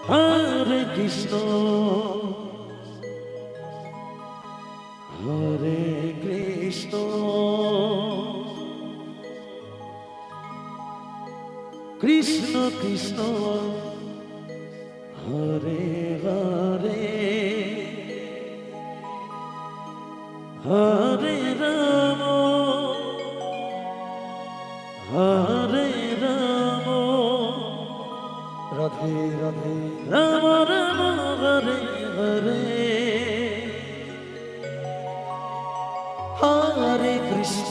Hare Krishna, Hare Krishna, Krishna Krishna, Hare Hare, Hare Rama, Hare Rama, Radhe Radhe Rama Rama, Hare Hare, Hare Krishna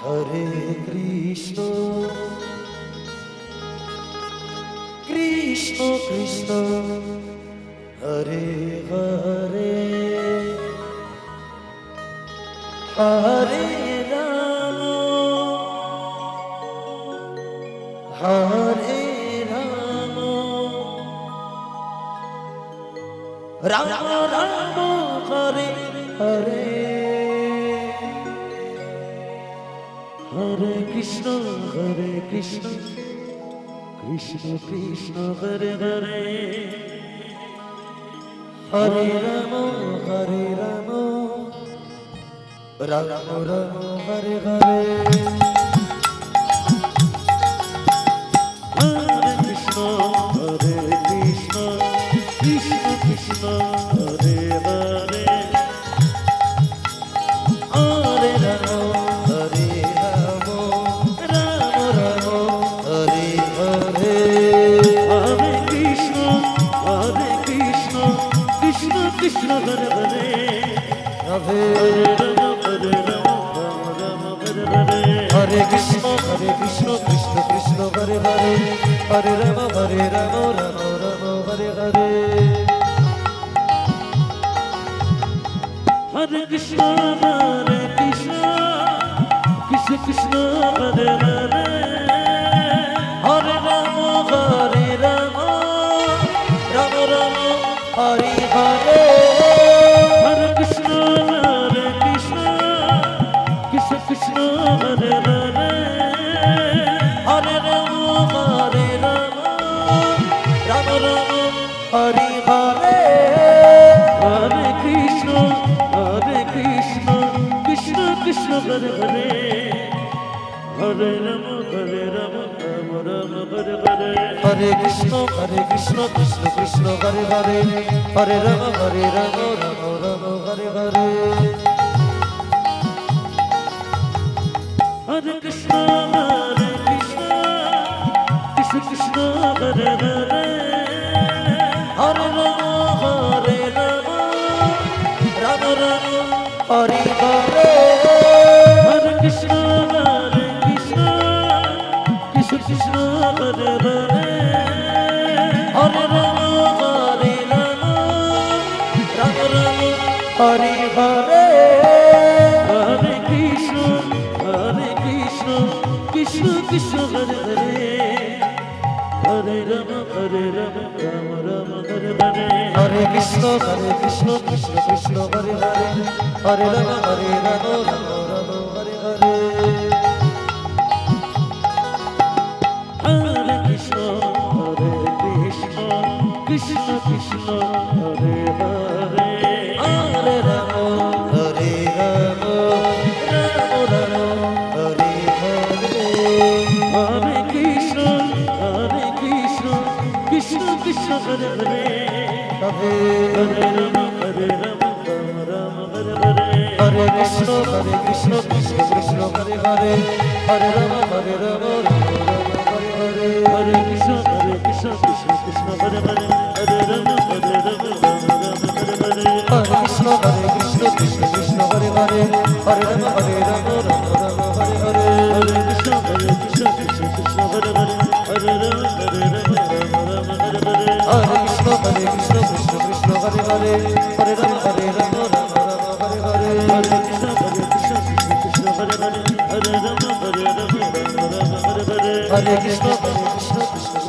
Hare Krishna Krishna Krishna Hare Hare Hare Ram Hare Ram Ram Ram Hare Hare Hare Krishna, Hare Krishna, Krishna Krishna, Hare Hare, Hare Ram Hare Ram Ram Ram Hare Hare Hare Krishna, Hare Krishna, Krishna Krishna, Hare Hare, Hare Ram Hare Ram Ram Ram Hare Hare Hare Krishna, Hare Krishna, Krishna Krishna, Hare Hare, Radhe Hare Rama, Hare Rama, Rama Rama, Hare Hare. Hare Krishna Krishna Krishna Hare Hare Hare Ram Ram Ram Hare Hare Hare Krishna, Hare Krishna, Krishna Krishna, Hare Hare, Hare Ram Ram Ram Hare Hare Hare Krishna, Hare Krishna, Krishna Krishna, Hare Hare, Hare Ram Ram Ram Hare Hare Hare Krishna, Hare Krishna, Krishna Krishna, Hare Hare, Hare Rama, Hare Rama, Rama Rama, Hare Hare. Hare Krishna Krishna Krishna Hare Hare Hare Ram Ram Ram Hare Hare Hare Krishna, Hare Krishna, Krishna Krishna, Hare Hare, Hare Ram Ram Ram Hare Hare Hare Krishna, Hare Krishna, Krishna Krishna, Hare Hare, Hare Ram Ram Hare Hare Hare Krishna, Hare Krishna, Krishna Krishna, Hare Hare, Hare Rama, Hare Rama, Rama Rama, Hare Hare. Hare Krishna Krishna Krishna Hare Hare Hare Ram Ram Ram Hare Hare Hare Krishna, Hare Krishna, Krishna Krishna, Hare Hare, Hare Ram Hare Ram Ram Hare Hare Hare Krishna, Hare Krishna, Krishna Krishna, Hare Hare, Radhe Hare Rama, Hare Rama, Rama Rama, Hare Hare, Hare Krishna Krishna Krishna Hare Hare Hare Ram Ram Hare Hare Hare Krishna, Hare Krishna, Krishna Krishna, Hare Hare, Hare Rama, Hare Rama, Rama Rama, Hare Hare. Hare Krishna Krishna Hare Hare Hare Ram Ram Hare Hare Hare Krishna, Hare Krishna, Krishna Krishna, Hare Hare, Hare Rama, Hare Rama, Rama Rama, Hare Hare. Hare Krishna Krishna Hare Hare Hare Ram Ram Hare Hare Hare Krishna, Hare Krishna, Krishna Krishna, Hare Hare, Hare Rama, Hare Rama, Rama Rama, Hare Hare. Hare Krishna Krishna